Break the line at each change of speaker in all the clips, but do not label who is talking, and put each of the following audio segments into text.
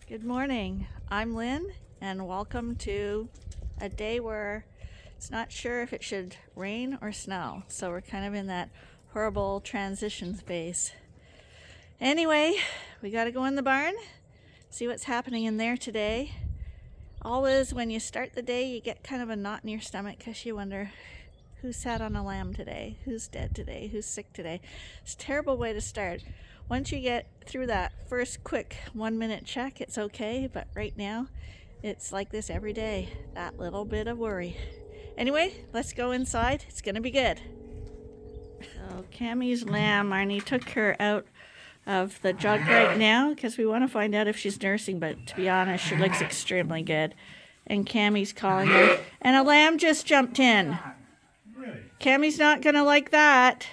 Good morning. I'm Lynn, and welcome to a day where it's not sure if it should rain or snow. So we're kind of in that horrible transition phase. Anyway, we got to go in the barn, see what's happening in there today. Always when you start the day, you get kind of a knot in your stomach because you wonder who sat on a lamb today, who's dead today, who's sick today. It's a terrible way to start. Once you get through that first quick 1 minute check, it's okay, but right now it's like this every day, that little bit of worry. Anyway, let's go inside. It's gonna be good. So Cami's lamb, Arnie took her out of the jug right now because we want to find out if she's nursing, but to be honest, she looks extremely good. And Cami's calling her, and a lamb just jumped in. Cami's not gonna like that.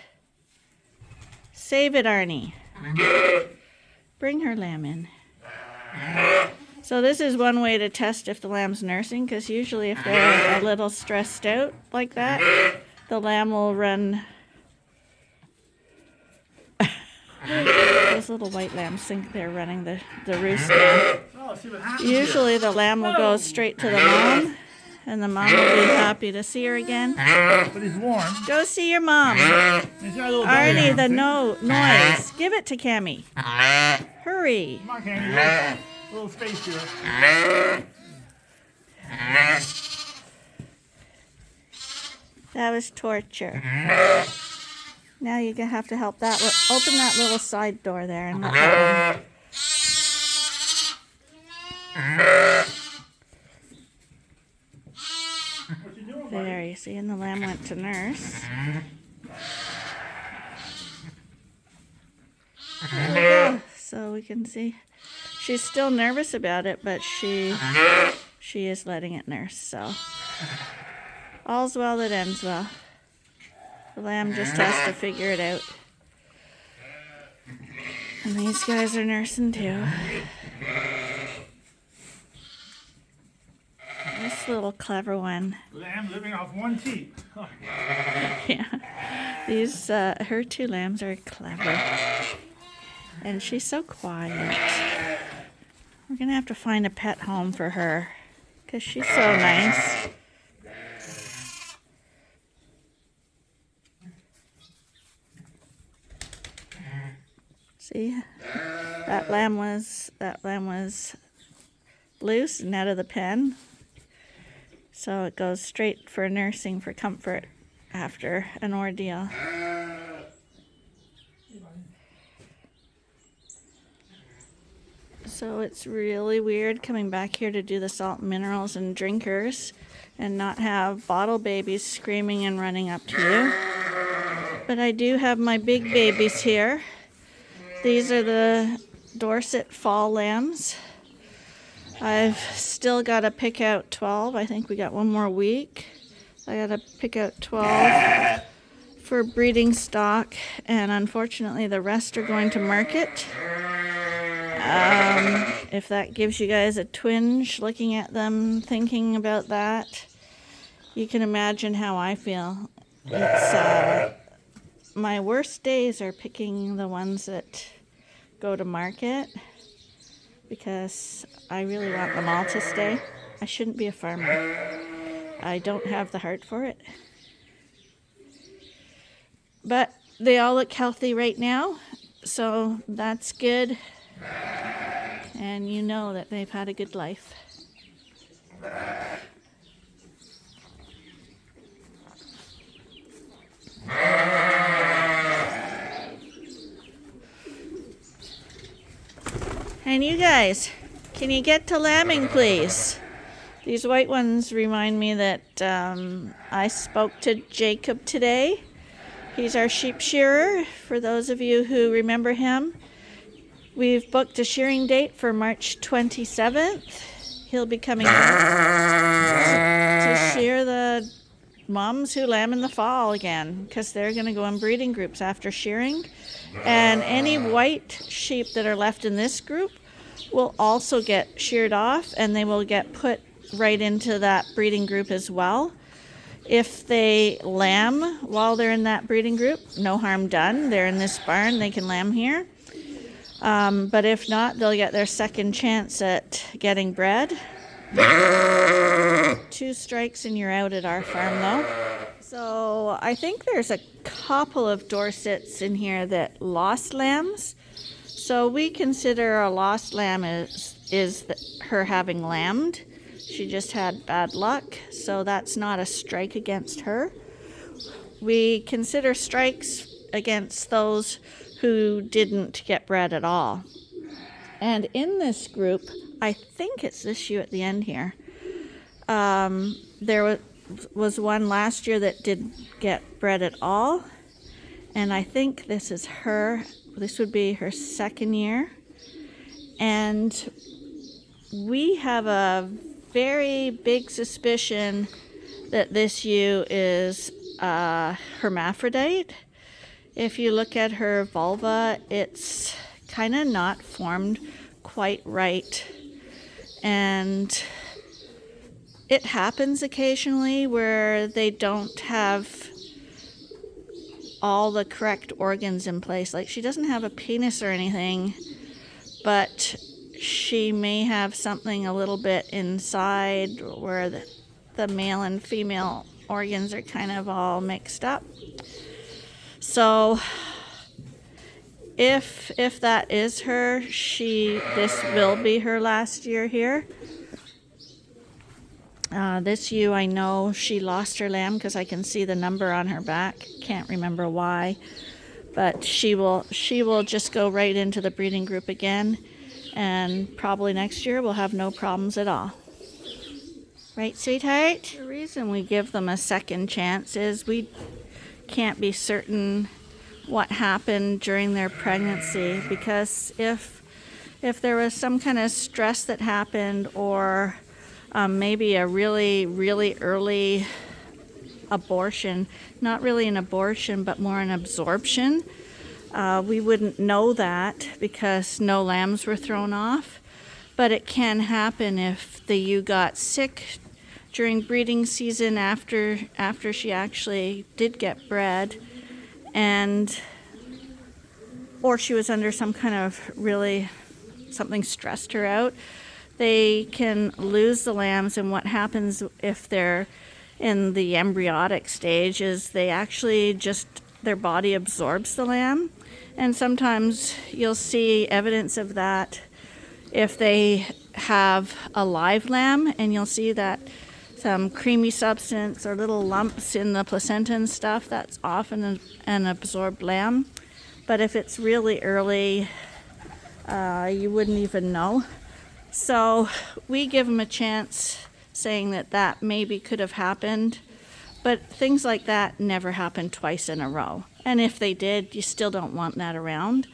Save it, Arnie. Bring her lamb in. So this is one way to test if the lamb's nursing, because usually if they're a little stressed out like that, the lamb will run. Those little white lambs think they're running the roost now. Usually the lamb will go straight to the mom, and the mom will be happy to see her again.
But it's warm.
Go see your mom. Arnie, the noise. Give it to Cami. Hurry.
Come on, Cami. A little space here.
That was torture. Now you're going to have to help that. Open that little side door there and let that in. There, you see, and the lamb went to nurse. There we go. So we can see she's still nervous about it, but she is letting it nurse. So all's well that ends well. The lamb just has to figure it out. And these guys are nursing too. This little clever one.
Lamb living off one teeth.
Yeah. These, her two lambs are clever. And she's so quiet. We're going to have to find a pet home for her, because she's so nice. See, that lamb was loose and out of the pen. So it goes straight for nursing for comfort after an ordeal. So it's really weird coming back here to do the salt and minerals and drinkers and not have bottle babies screaming and running up to you. But I do have my big babies here. These are the Dorset fall lambs. I've still got to pick out 12. I think we got one more week. I got to pick out 12 for breeding stock, and unfortunately the rest are going to market. If that gives you guys a twinge looking at them, thinking about that, you can imagine how I feel. It's my worst days are picking the ones that go to market, because I really want them all to stay. I shouldn't be a farmer. I don't have the heart for it. But they all look healthy right now, so that's good. And you know that they've had a good life. And you guys, can you get to lambing, please? These white ones remind me that I spoke to Jacob today. He's our sheep shearer, for those of you who remember him. We've booked a shearing date for March 27th. He'll be coming to shear the moms who lamb in the fall again, because they're going to go in breeding groups after shearing. And any white sheep that are left in this group will also get sheared off, and they will get put right into that breeding group as well. If they lamb while they're in that breeding group, no harm done. They're in this barn, they can lamb here. But if not, they'll get their second chance at getting bred. 2 strikes and you're out at our farm though. So I think there's a couple of Dorsets in here that lost lambs. So we consider a lost lamb is her having lambed. She just had bad luck, so that's not a strike against her. We consider strikes against those who didn't get bred at all. And in this group, I think it's this ewe at the end here. There was one last year that didn't get bred at all. And I think this is her. This would be her second year. And we have a very big suspicion that this ewe is hermaphrodite. If you look at her vulva, it's kind of not formed quite right. And it happens occasionally where they don't have all the correct organs in place. Like, she doesn't have a penis or anything, but she may have something a little bit inside where the male and female organs are kind of all mixed up. So if that is her, this will be her last year here. This ewe, I know she lost her lamb because I can see the number on her back. Can't remember why, but she will just go right into the breeding group again, and probably next year we'll have no problems at all. Right, sweetheart? The reason we give them a second chance is we can't be certain what happened during their pregnancy, because if there was some kind of stress that happened, or maybe a really, really early abortion, not really an abortion, but more an absorption, we wouldn't know that because no lambs were thrown off. But it can happen if the ewe got sick during breeding season after she actually did get bred, or she was under some kind of something stressed her out. They can lose the lambs, and what happens if they're in the embryonic stage is they actually their body absorbs the lamb. And sometimes you'll see evidence of that if they have a live lamb, and you'll see that some creamy substance or little lumps in the placenta and stuff, that's often an absorbed lamb. But if it's really early, you wouldn't even know. So we give them a chance, saying that maybe could have happened, but things like that never happen twice in a row. And if they did, you still don't want that around.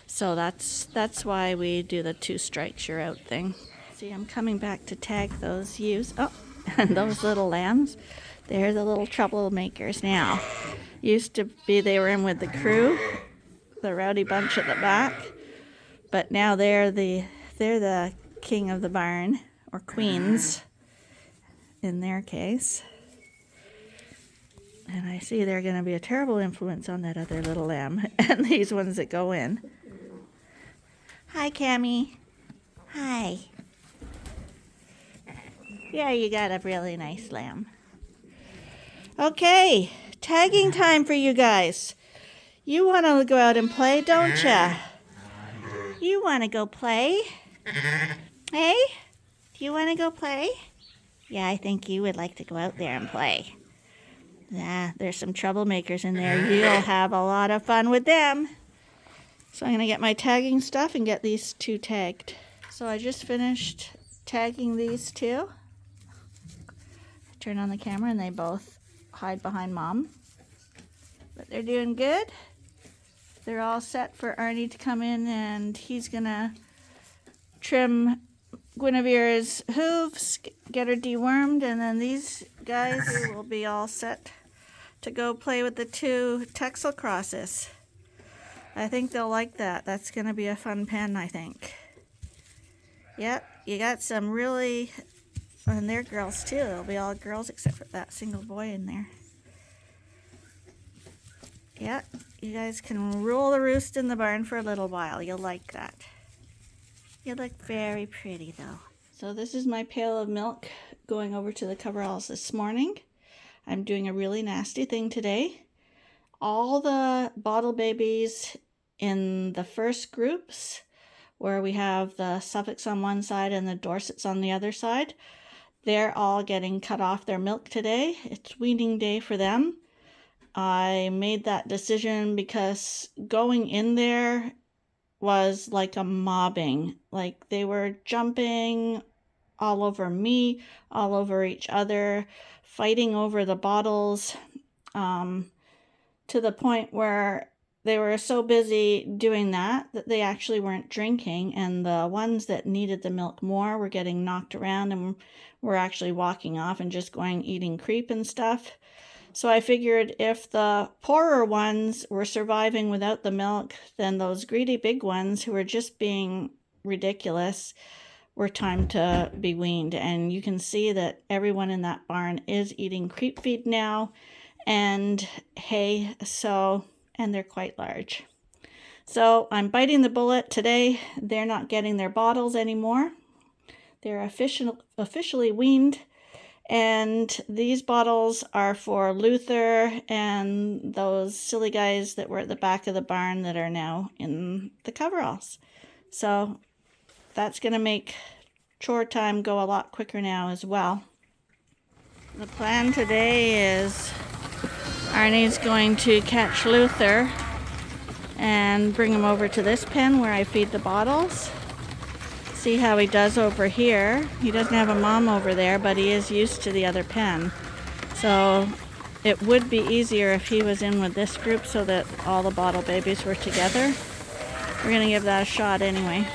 So that's why we do the 2 strikes you're out thing. See, I'm coming back to tag those ewes. Oh, and those little lambs, they're the little troublemakers now. Used to be they were in with the crew, the rowdy bunch at the back, but now they're the king of the barn, or queens in their case. And I see they're going to be a terrible influence on that other little lamb and these ones that go in. Hi, Cami. Hi. Yeah, you got a really nice lamb. Okay, tagging time for you guys. You want to go out and play, don't ya? You want to go play? Hey? Do you want to go play? Yeah, I think you would like to go out there and play. Yeah, there's some troublemakers in there. You'll have a lot of fun with them. So I'm going to get my tagging stuff and get these 2 tagged. So I just finished tagging these 2. Turn on the camera and they both hide behind Mom. But they're doing good. They're all set for Arnie to come in, and he's going to trim Guinevere's hooves, get her dewormed, and then these guys will be all set to go play with the 2 Texel crosses. I think they'll like that. That's going to be a fun pen, I think. Yep, you got some really, and they're girls too. It'll be all girls except for that single boy in there. Yeah, you guys can rule the roost in the barn for a little while. You'll like that. You look very pretty though. So this is my pail of milk going over to the Coveralls this morning. I'm doing a really nasty thing today. All the bottle babies in the first groups, where we have the Suffolks on one side and the Dorsets on the other side, they're all getting cut off their milk today. It's weaning day for them. I made that decision because going in there was like a mobbing. Like they were jumping all over me, all over each other, fighting over the bottles, to the point where they were so busy doing that they actually weren't drinking, and the ones that needed the milk more were getting knocked around and were actually walking off and just going eating creep and stuff. So I figured if the poorer ones were surviving without the milk, then those greedy big ones who were just being ridiculous were time to be weaned. And you can see that everyone in that barn is eating creep feed now and hay, and they're quite large. So I'm biting the bullet today. They're not getting their bottles anymore. They're officially weaned. And these bottles are for Luther and those silly guys that were at the back of the barn that are now in the coveralls. So that's going to make chore time go a lot quicker now as well. The plan today is Arnie's going to catch Luther and bring him over to this pen where I feed the bottles. See how he does over here. He doesn't have a mom over there, but he is used to the other pen. So it would be easier if he was in with this group so that all the bottle babies were together. We're going to give that a shot anyway.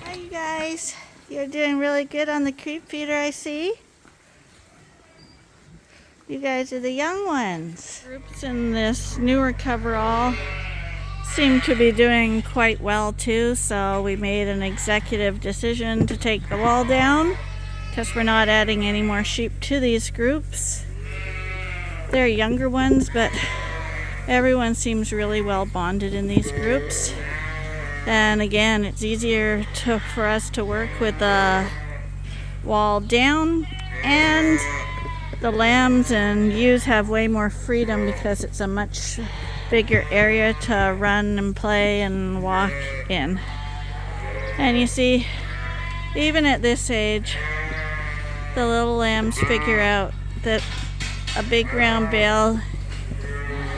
Hi, you guys. You're doing really good on the creep feeder, I see. You guys are the young ones. Groups in this newer coverall seem to be doing quite well too, so we made an executive decision to take the wall down because we're not adding any more sheep to these groups. They're younger ones, but everyone seems really well bonded in these groups. And again, it's easier for us to work with the wall down, and the lambs and ewes have way more freedom because it's a much bigger area to run and play and walk in. And you see, even at this age, the little lambs figure out that a big round bale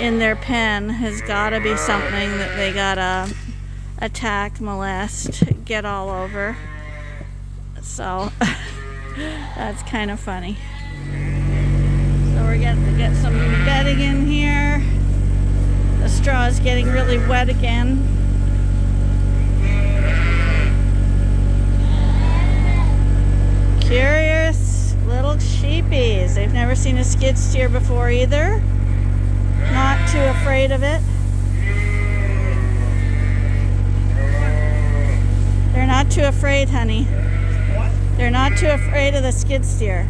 in their pen has got to be something that they gotta attack, molest, get all over. So that's kind of funny. So we're getting to get some bedding in here. The straw is getting really wet again. Curious little sheepies. They've never seen a skid steer before either. Not too afraid of it. They're not too afraid, honey.
What?
They're not too afraid of the skid steer.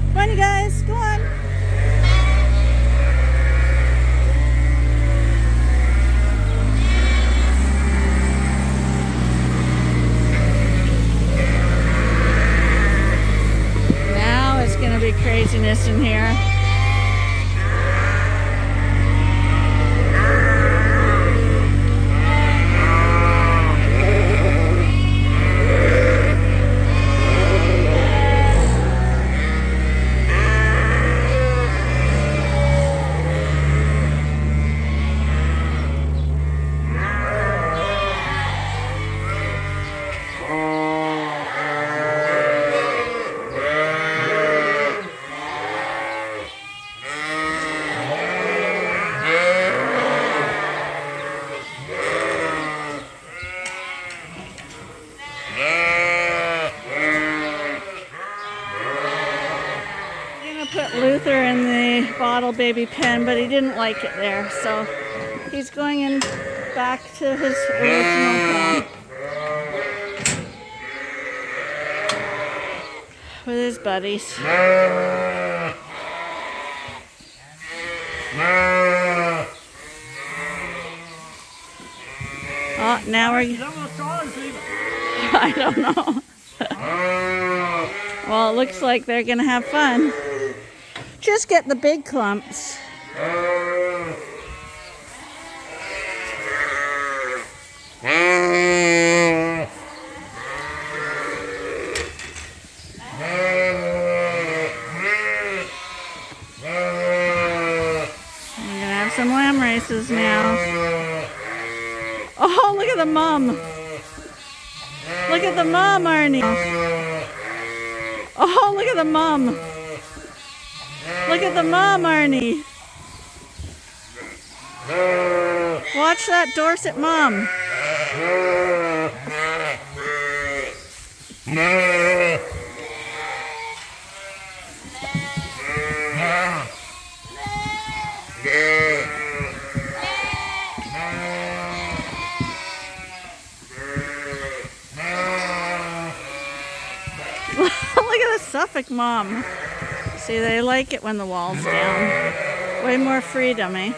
Come on, you guys. Go on. Now it's going to be craziness in here. Put Luther in the bottle baby pen, but he didn't like it there, so he's going in back to his original pen with his buddies. Oh, now we're...
Is that what it's on, Steve?
I don't know. Well, it looks like they're going to have fun. Just get the big clumps. Some lamb races now. Oh, look at the mom. Look at the mom, Arnie. Oh, look at the mom. Look at the mom, Arnie. Watch that Dorset mom. Look at the Suffolk mom. See, they like it when the wall's down. Way more freedom, eh?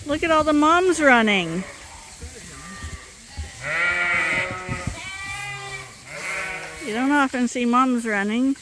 Look at all the moms running. You don't often see moms running.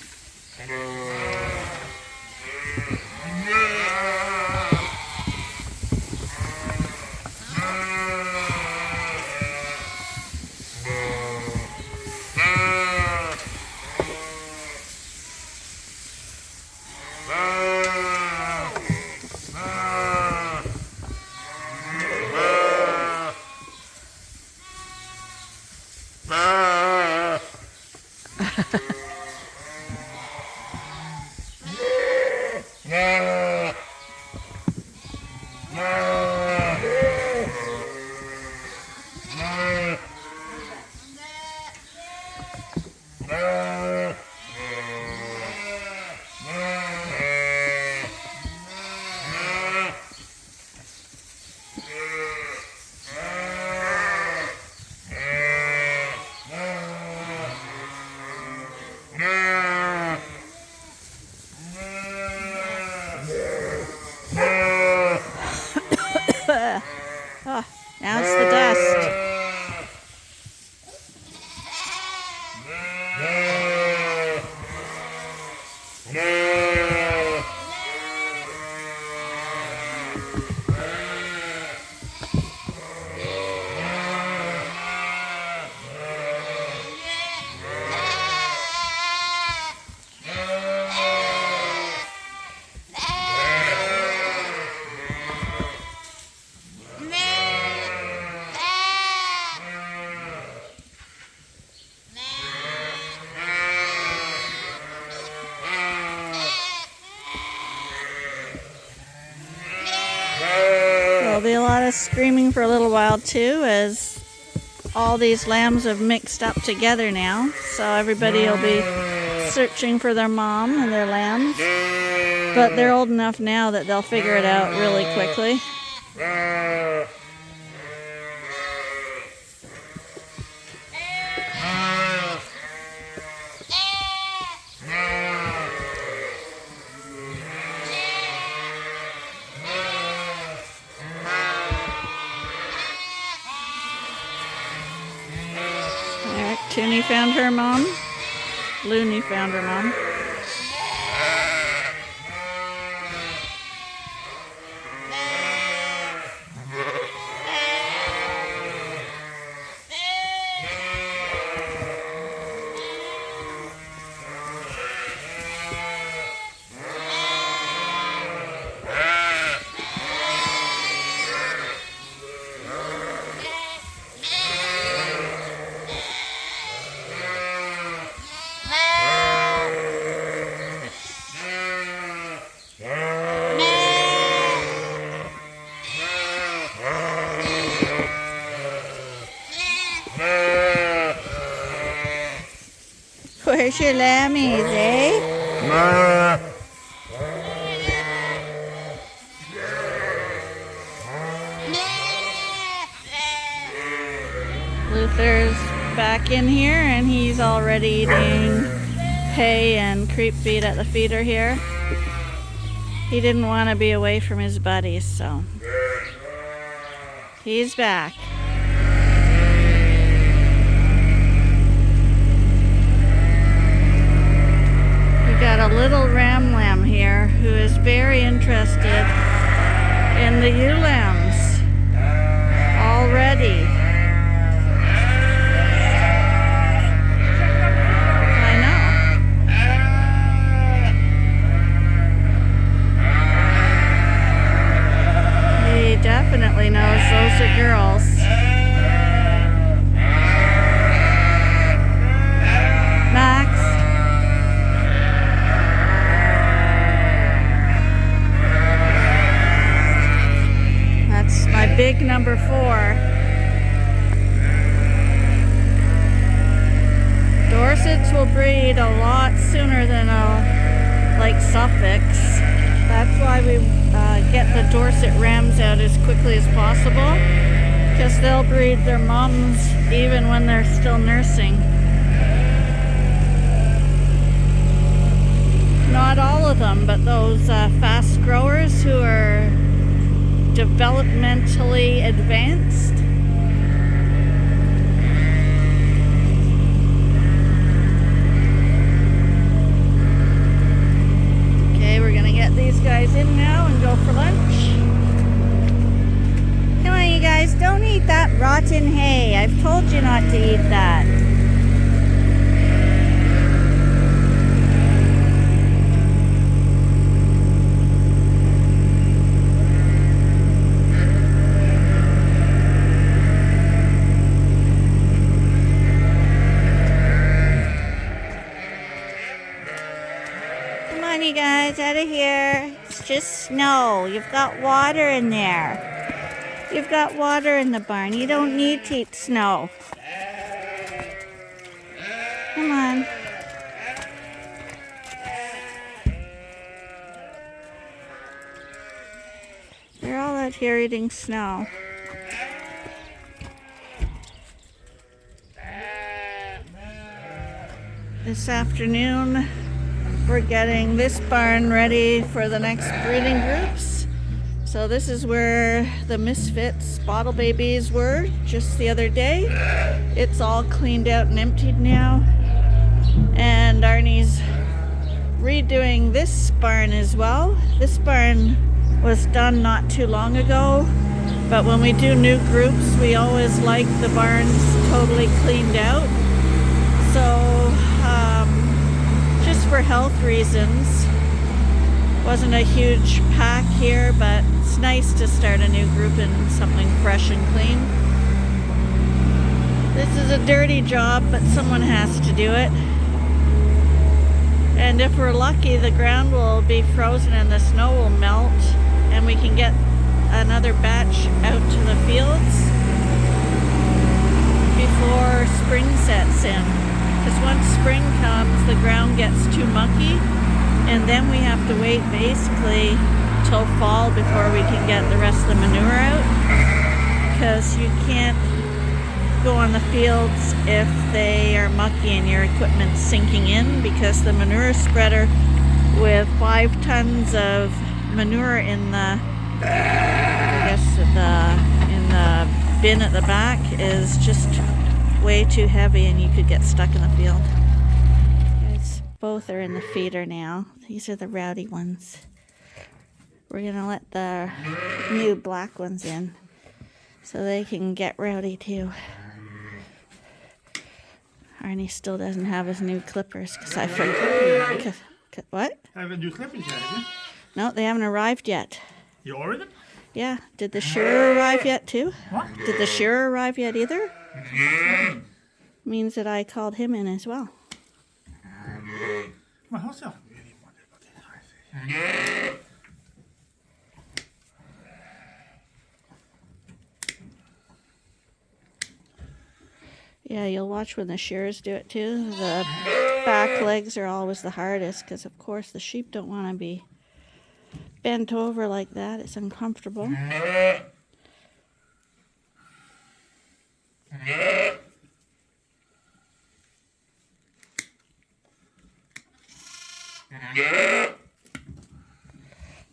Oh, now it's the dust. There'll be a lot of screaming for a little while too, as all these lambs have mixed up together now. So everybody will be searching for their mom and their lambs. But they're old enough now that they'll figure it out really quickly. Toonie found her mom. Looney found her mom. Where's your lammies, eh? Luther's back in here and he's already eating hay and creep feed at the feeder here. He didn't want to be away from his buddies, so he's back. We got a little ram lamb here who is very interested in the ewe lambs already. Definitely knows those are girls. Max. That's my big number 4. Dorsets will breed a lot sooner than like Suffolks. That's why we get the Dorset rams out as quickly as possible, because they'll breed their moms even when they're still nursing. Not all of them, but those fast growers who are developmentally advanced. These guys in now and go for lunch. Come on, you guys, don't eat that rotten hay. I've told you not to eat that. You guys, out of here. It's just snow. You've got water in there. You've got water in the barn. You don't need to eat snow. Come on. They're all out here eating snow. This afternoon, we're getting this barn ready for the next breeding groups. So this is where the misfits bottle babies were just the other day. It's all cleaned out and emptied now. And Arnie's redoing this barn as well. This barn was done not too long ago, but when we do new groups, we always like the barns totally cleaned out. So just for health reasons, wasn't a huge pack here, but it's nice to start a new group in something fresh and clean. This is a dirty job, but someone has to do it. And if we're lucky, the ground will be frozen and the snow will melt and we can get another batch out to the fields before spring sets in. Because once spring comes, the ground gets too mucky, and then we have to wait basically till fall before we can get the rest of the manure out. Because you can't go on the fields if they are mucky and your equipment's sinking in, because the manure spreader with 5 tons of manure in the, in the bin at the back is just way too heavy and you could get stuck in the field. Guys, both are in the feeder now. These are the rowdy ones. We're gonna let the new black ones in so they can get rowdy too. Arnie still doesn't have his new clippers because I forgot. What?
I haven't new clippers yet, have you?
No, they haven't arrived yet.
You ordered them?
Yeah. Did the shearer arrive yet too?
What?
Did the shearer arrive yet either? Means that I called him in as well.
My wholesale.
Yeah, you'll watch when the shearers do it too. The back legs are always the hardest because, of course, the sheep don't want to be bent over like that. It's uncomfortable.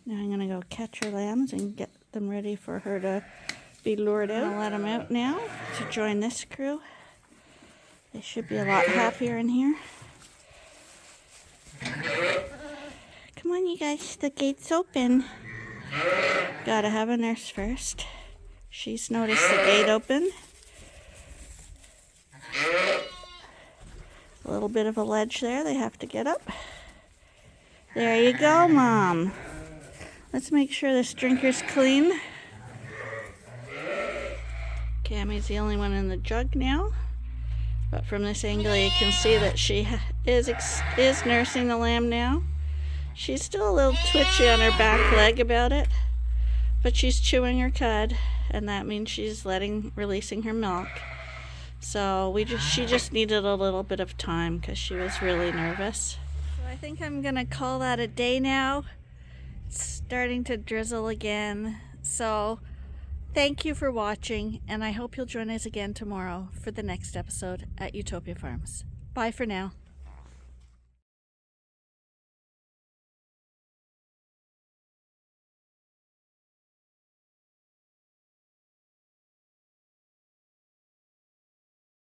Now I'm going to go catch her lambs and get them ready for her to be lured out. I'll let them out now to join this crew. They should be a lot happier in here. Come on, you guys, the gate's open. Gotta have a nurse first. She's noticed the gate open. A little bit of a ledge there, they have to get up. There you go, Mom. Let's make sure this drinker's clean. Cami's the only one in the jug now. But from this angle you can see that she is nursing the lamb now. She's still a little twitchy on her back leg about it, but she's chewing her cud, and that means she's releasing her milk. So she just needed a little bit of time because she was really nervous. So I think I'm gonna call that a day now. It's starting to drizzle again. So thank you for watching, and I hope you'll join us again tomorrow for the next episode at Ewetopia Farms. Bye for now.